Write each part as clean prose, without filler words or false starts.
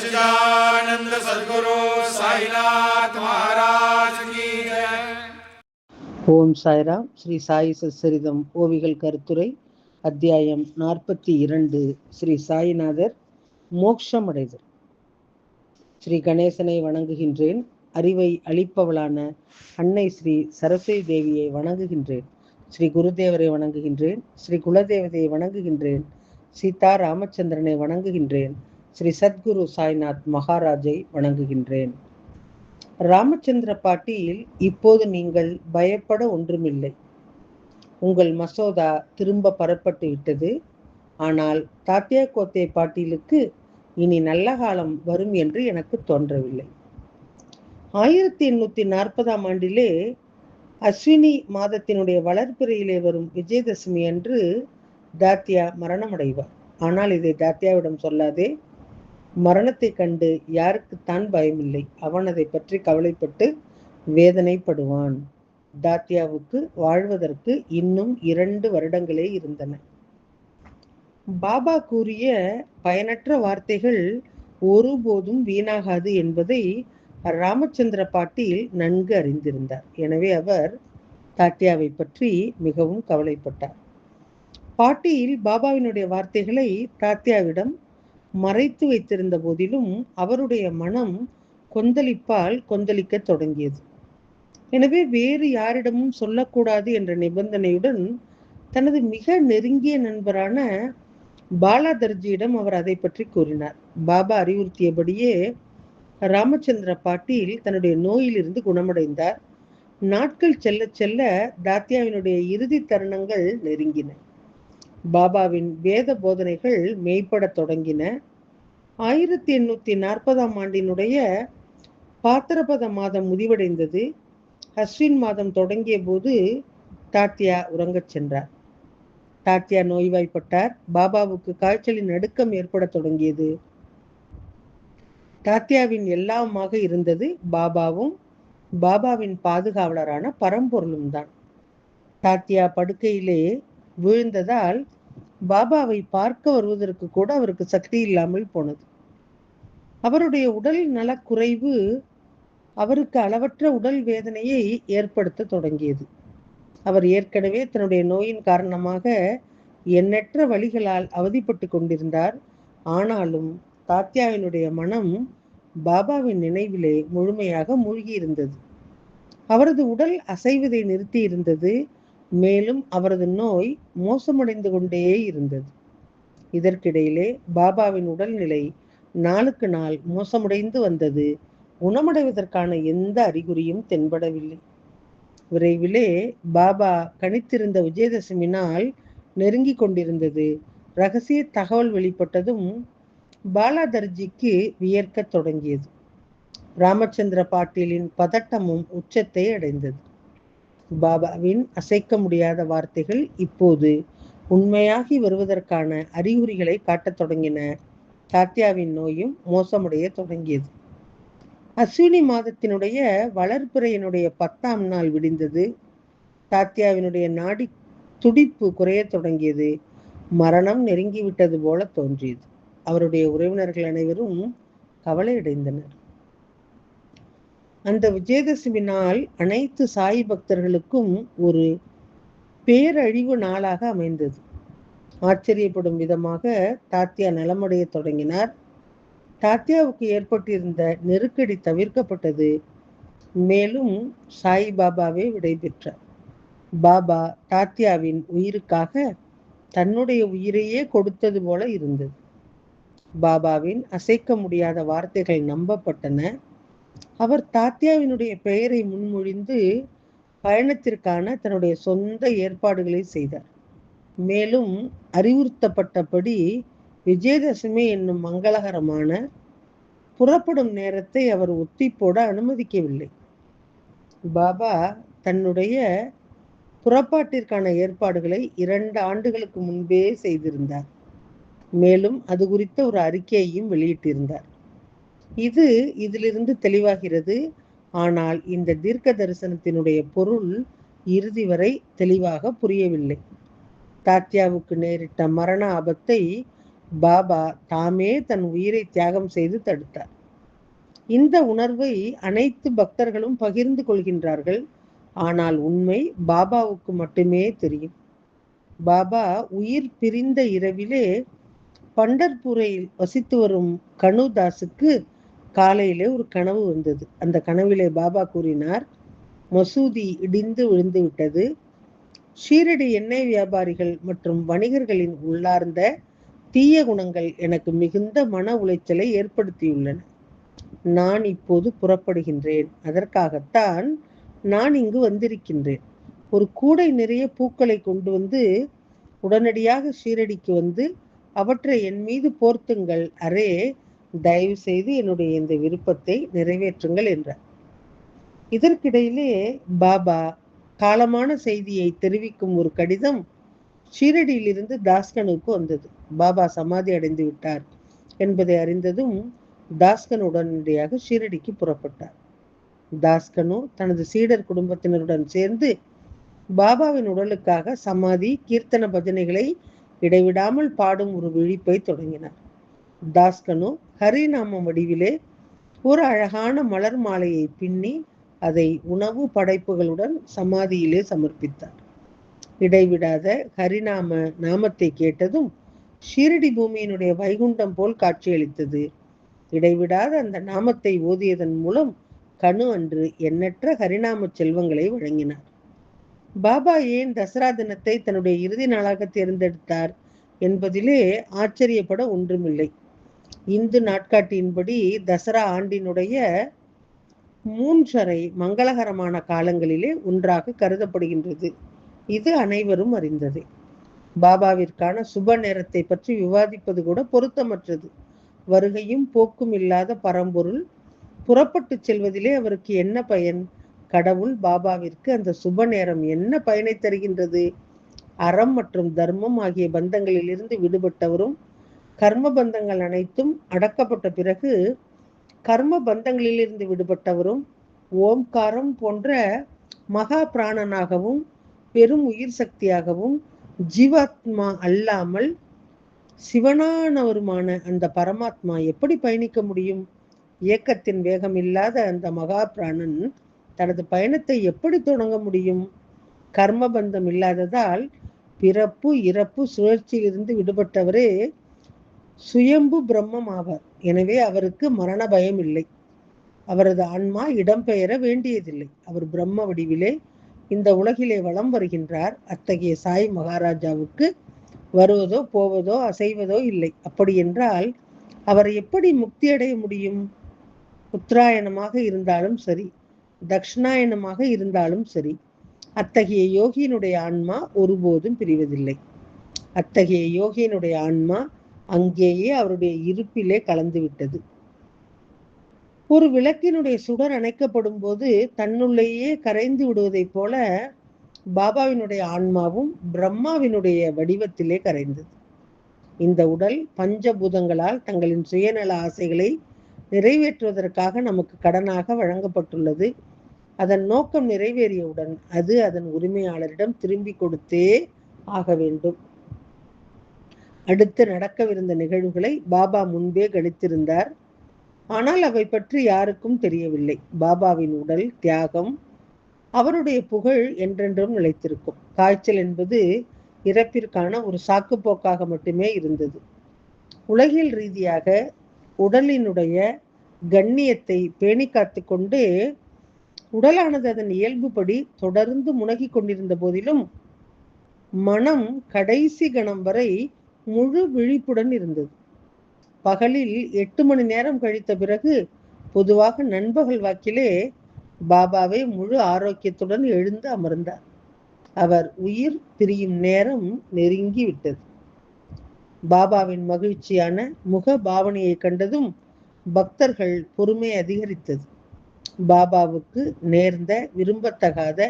सच्चिदानंद सद्गुरु साईनाथ महाराज की जय. ஓம் சாய்ராம். ஸ்ரீ சாயி சச்சரிதம் ஓவிகள் கருத்துரை அத்தியாயம் 42. ஸ்ரீ சாயிநாதர் மோட்சம் அடைதல். ஸ்ரீ கணேசனை வணங்குகின்றேன். அறிவை அளிப்பவளான அன்னை ஸ்ரீ சரஸ்வதி தேவியை வணங்குகின்றேன். ஸ்ரீ குருதேவரை வணங்குகின்றேன். ஸ்ரீ குலதேவதையை வணங்குகின்றேன். சீதா ராமச்சந்திரனை வணங்குகின்றேன். ஸ்ரீ சத்குரு சாய்நாத் மகாராஜை வணங்குகின்றேன். ராமச்சந்திர பாட்டியில் இப்போது நீங்கள் பயப்பட ஒன்றுமில்லை. உங்கள் மசோதா திரும்ப பெறப்பட்டு விட்டது. ஆனால் தாத்தியா கோத்தே பாட்டீலுக்கு இனி நல்ல காலம் வரும் என்று எனக்கு தோன்றவில்லை. 1840 ஆண்டிலே அஸ்வினி மாதத்தினுடைய வளர்பிறையிலே வரும் விஜயதசமி அன்று தாத்தியா மரணமடைவார். ஆனால் இதை தாத்தியாவிடம் சொல்லாதே. மரணத்தை கண்டு யாருக்குத்தான் பயமில்லை. அவன் அதை பற்றி கவலைப்பட்டு வேதனைப்படுவான். தாத்தியாவுக்கு வாழ்வதற்கு இன்னும் 2 வருடங்களே இருந்தன. பாபா கூறிய பயனற்ற வார்த்தைகள் ஒருபோதும் வீணாகாது என்பதை ராமச்சந்திர பாட்டீல் நன்கு அறிந்திருந்தார். எனவே அவர் தாத்தியாவை பற்றி மிகவும் கவலைப்பட்டார். பாட்டீல் பாபாவினுடைய வார்த்தைகளை தாத்தியாவிடம் மறைத்து வைத்திருந்த போதிலும் அவருடைய மனம் கொந்தளிக்க தொடங்கியது. எனவே வேறு யாரிடமும் சொல்லக்கூடாது என்ற நிபந்தனையுடன் தனது மிக நெருங்கிய நண்பரான பாலாதர்ஜியிடம் அவர் அதை பற்றி கூறினார். பாபா அறிவுறுத்தியபடியே ராமச்சந்திர பாட்டீல் தன்னுடைய நோயிலிருந்து குணமடைந்தார். நாட்கள் செல்ல செல்ல தாத்தியாவினுடைய இறுதி தருணங்கள் நெருங்கின. பாபாவின் வேத போதனைகள் மெய்ப்பட தொடங்கின. 1840 ஆண்டினுடைய பாத்திரபத மாதம் முடிவடைந்தது. அஸ்வின் மாதம் தொடங்கிய போது தாத்தியா உறங்கச் சென்றார். தாத்தியா நோய்வாய்ப்பட்டார். பாபாவுக்கு காய்ச்சலின் நடுக்கம் ஏற்பட தொடங்கியது. தாத்தியாவின் எல்லாமாக இருந்தது பாபாவும் பாபாவின் பாதுகாவலரான பரம்பொருளும் தான். தாத்தியா படுக்கையிலே வீழ்ந்ததால் பாபாவை பார்க்க வருவதற்கு கூட அவருக்கு சக்தி இல்லாமல் போனது. அவருடைய உடல் நலக்குறைவு அவருக்கு அளவற்ற உடல் வேதனையை ஏற்படுத்த தொடங்கியது. அவர் ஏற்கனவே தன்னுடைய நோயின் காரணமாக எண்ணற்ற வழிகளால் அவதிப்பட்டு கொண்டிருந்தார். ஆனாலும் தாத்தியாவினுடைய மனம் பாபாவின் நினைவிலே முழுமையாக மூழ்கி இருந்தது. அவரது உடல் அசைவதை நிறுத்தி இருந்தது. மேலும் அவரது நோய் மோசமடைந்து கொண்டே இருந்தது. இதற்கிடையிலே பாபாவின் உடல்நிலை நாளுக்கு நாள் மோசமடைந்து வந்தது. குணமடைவதற்கான எந்த அறிகுறியும் தென்படவில்லை. விரைவிலே பாபா கணித்திருந்த விஜயதசமி நாள் நெருங்கி கொண்டிருந்தது. ரகசிய தகவல் வெளிப்பட்டதும் பாலாதர்ஜிக்கு வியர்க்க தொடங்கியது. ராமச்சந்திர பாட்டீலின் பதட்டமும் உச்சத்தை அடைந்தது. பாபாவின் அசைக்க முடியாத வார்த்தைகள் இப்போது உண்மையாகி வருவதற்கான அறிகுறிகளை காட்டத் தொடங்கின. தாத்தியாவின் நோயும் மோசமடைய தொடங்கியது. அஸ்வினி மாதத்தினுடைய வளர்பிறையினுடைய 10ஆம் நாள் விடிந்தது. தாத்தியாவினுடைய நாடி துடிப்பு குறைய தொடங்கியது. மரணம் நெருங்கிவிட்டது போல தோன்றியது. அவருடைய உறவினர்கள் அனைவரும் கவலையடைந்தனர். அந்த விஜயதசமி நாள் அனைத்து சாய் பக்தர்களுக்கும் ஒரு பேரழிவு நாளாக அமைந்தது. ஆச்சரியப்படும் விதமாக தாத்தியா நலமடைய தொடங்கினார். தாத்தியாவுக்கு ஏற்பட்டிருந்த நெருக்கடி தவிர்க்கப்பட்டது. மேலும் சாய் பாபாவே விடைபெற்றார். பாபா தாத்தியாவின் உயிருக்காக தன்னுடைய உயிரையே கொடுத்தது போல இருந்தது. பாபாவின் அசைக்க முடியாத வார்த்தைகள் நம்பப்பட்டன. அவர் தாத்தியாவினுடைய பெயரை முன்மொழிந்து பயணத்திற்கான தன்னுடைய சொந்த ஏற்பாடுகளை செய்தார். மேலும் அறிவுறுத்தப்பட்டபடி விஜயதசமி என்னும் மங்களகரமான புறப்படும் நேரத்தை அவர் ஒத்தி போட அனுமதிக்கவில்லை. பாபா தன்னுடைய புறப்பாட்டிற்கான ஏற்பாடுகளை 2 ஆண்டுகளுக்கு முன்பே செய்திருந்தார். மேலும் அது குறித்த ஒரு அறிக்கையையும் வெளியிட்டிருந்தார். இதிலிருந்து தெளிவாகிறது. ஆனால் இந்த தீர்க்க தரிசனத்தினுடைய பொருள் இறுதி வரை தெளிவாக புரியவில்லை. தாத்தியாவுக்கு நேரிட்ட மரண ஆபத்தை பாபா தாமே தன் உயிரை தியாகம் செய்து தடுத்தார். இந்த உணர்வை அனைத்து பக்தர்களும் பகிர்ந்து கொள்கின்றார்கள். ஆனால் உண்மை பாபாவுக்கு மட்டுமே தெரியும். பாபா உயிர் பிரிந்த இரவிலே பண்டர்பூரில் வசித்து வரும் கனுதாஸுக்கு காலையிலே ஒரு கனவு வந்தது. அந்த கனவிலே பாபா கூறினார், மசூதி இடிந்து விழுந்து விட்டது. ஷீரடி எண்ணெய் வியாபாரிகள் மற்றும் வணிகர்களின் உள்ளார்ந்த தீய குணங்கள் எனக்கு மிகுந்த மன உளைச்சலை ஏற்படுத்தியுள்ளன. நான் இப்போது புறப்படுகின்றேன். அதற்காகத்தான் நான் இங்கு வந்திருக்கின்றேன். ஒரு கூடை நிறைய பூக்களை கொண்டு வந்து உடனடியாக ஷீரடிக்கு வந்து அவற்றை என் மீது போர்த்துங்கள். அரே, தயவு செய்து என்னுடைய இந்த விருப்பத்தை நிறைவேற்றுங்கள் என்றார். இதற்கிடையிலே பாபா காலமான செய்தியை தெரிவிக்கும் ஒரு கடிதம் ஷீரடியிலிருந்து தாஸ்கனுக்கு வந்தது. பாபா சமாதி அடைந்து விட்டார் என்பதை அறிந்ததும் தாஸ்கன் உடனடியாக ஷீரடிக்கு புறப்பட்டார். தாஸ்கனு தனது சீடர் குடும்பத்தினருடன் சேர்ந்து பாபாவின் உடலுக்காக சமாதி, கீர்த்தன பஜனைகளை இடைவிடாமல் பாடும் ஒரு விழிப்பை தொடங்கினார். தாஸ்கனு ஹரிநாம வடிவிலே ஒரு அழகான மலர் மாலையை பின்னி அதை உணவு படைப்புகளுடன் சமாதியிலே சமர்ப்பித்தார். இடைவிடாத ஹரிநாம நாமத்தை கேட்டதும் ஷீரடி பூமியினுடைய வைகுண்டம் போல் காட்சியளித்தது. இடைவிடாத அந்த நாமத்தை ஓதியதன் மூலம் கனு அன்று எண்ணற்ற ஹரிநாம செல்வங்களை வழங்கினார். பாபா ஏன் தசரா தினத்தை தன்னுடைய இறுதி நாளாக தேர்ந்தெடுத்தார் என்பதிலே ஆச்சரியப்பட ஒன்றுமில்லை. இந்து நாட்காட்டியின்படி தசரா ஆண்டினுடைய 3 மங்களகரமான காலங்களிலே ஒன்றாக கருதப்படுகின்றது. இது அனைவரும் அறிந்ததே. பாபாவிற்கான சுப நேரத்தை பற்றி விவாதிப்பது கூட பொருத்தமற்றது. வருகையும் போக்கும் இல்லாத பரம்பொருள் புறப்பட்டு செல்வதிலே அவருக்கு என்ன பயன்? கடவுள் பாபாவிற்கு அந்த சுப நேரம் என்ன பயனை தருகின்றது? அறம் மற்றும் தர்மம் ஆகிய பந்தங்களில் இருந்து விடுபட்டவரும் கர்ம பந்தங்கள் அனைத்தும் அடக்கப்பட்ட பிறகு கர்ம பந்தங்களிலிருந்து விடுபட்டவரும் ஓம்காரம் போன்ற மகா பிராணனாகவும் பெரும் உயிர் சக்தியாகவும் ஜீவாத்மா அல்லாமல் சிவனானவருமான அந்த பரமாத்மா எப்படி பயணிக்க முடியும்? இயக்கத்தின் வேகம் இல்லாத அந்த மகா பிராணன் தனது பயணத்தை எப்படி தொடங்க முடியும்? கர்மபந்தம் இல்லாததால் பிறப்பு இறப்பு சுழற்சியிலிருந்து விடுபட்டவரே சுயம்பு பிரம்மம் ஆவார். எனவே அவருக்கு மரண பயம் இல்லை. அவரது ஆன்மா இடம்பெயர வேண்டியதில்லை. அவர் பிரம்ம வடிவிலே இந்த உலகிலே வலம் வருகின்றார். அத்தகைய சாய் மகாராஜாவுக்கு வருவதோ போவதோ அசைவதோ இல்லை. அப்படி என்றால் அவர் எப்படி முக்தி அடைய முடியும்? உத்தராயணமாக இருந்தாலும் சரி, தக்ஷணாயணமாக இருந்தாலும் சரி, அத்தகைய யோகியினுடைய ஆன்மா ஒருபோதும் பிரிவதில்லை. அத்தகைய யோகியினுடைய ஆன்மா அங்கேயே அவருடைய இருப்பிலே கலந்து விட்டது. ஒரு விளக்கினுடைய சுடர் அணைக்கப்படும் போது தன்னுள்ளேயே கரைந்து விடுவதைப் போல பாபாவினுடைய ஆன்மாவும் பிரம்மாவினுடைய வடிவத்திலே கரைந்தது. இந்த உடல் பஞ்சபூதங்களால் தங்களின் சுயநல ஆசைகளை நிறைவேற்றுவதற்காக நமக்கு கடனாக வழங்கப்பட்டுள்ளது. அதன் நோக்கம் நிறைவேறியவுடன் அது அதன் உரிமையாளரிடம் திரும்பி கொடுத்தே ஆக வேண்டும். அடுத்து நடக்கவிருந்த நிகழ்வுகளை பாபா முன்பே கணித்திருந்தார். ஆனால் அவை பற்றி யாருக்கும் தெரியவில்லை. பாபாவின் உடல் தியாகம், அவருடைய புகழ் என்றென்றும் நிலைத்திருக்கும். காய்ச்சல் என்பது இறப்பிற்கான ஒரு சாக்குப்போக்காக மட்டுமே இருந்தது. உலகில் ரீதியாக உடலினுடைய கண்ணியத்தை பேணி காத்து கொண்டு உடலானது அதன் இயல்புப்படி தொடர்ந்து முனகி கொண்டிருந்த போதிலும் மனம் கடைசி கணம் வரை முழு விழிப்புடன் இருந்தது. பகலில் 8 மணி நேரம் கழித்த பிறகு பொதுவாக நண்பகல் வாக்கிலே பாபாவை முழு ஆரோக்கியத்துடன் எழுந்து அமர்ந்தார். அவர் உயிர் பிரியும் நேரம் நெருங்கி விட்டது. பாபாவின் மகிழ்ச்சியான முக பாவனையை கண்டதும் பக்தர்கள் பொறுமை அதிகரித்தது. பாபாவுக்கு நேர்ந்த விரும்பத்தகாத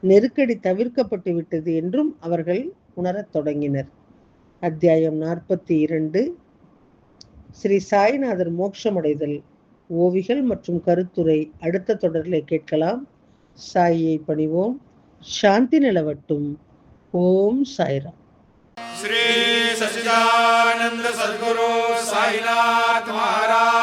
நெருக்கடி தவிர்க்கப்பட்டு விட்டது என்றும் அவர்கள் உணரத் தொடங்கினர். அத்தியாயம் 42. ஸ்ரீ சாய்நாதர் மோட்சமடைதல் ஓவிகள் மற்றும் கருத்துரை அடுத்த தொடரிலே கேட்கலாம். சாயை பணிவோம். சாந்தி நிலவட்டும். ஓம் சாய்ராம். श्री सच्चिदानंद सद्गुरु साईनाथ महाराज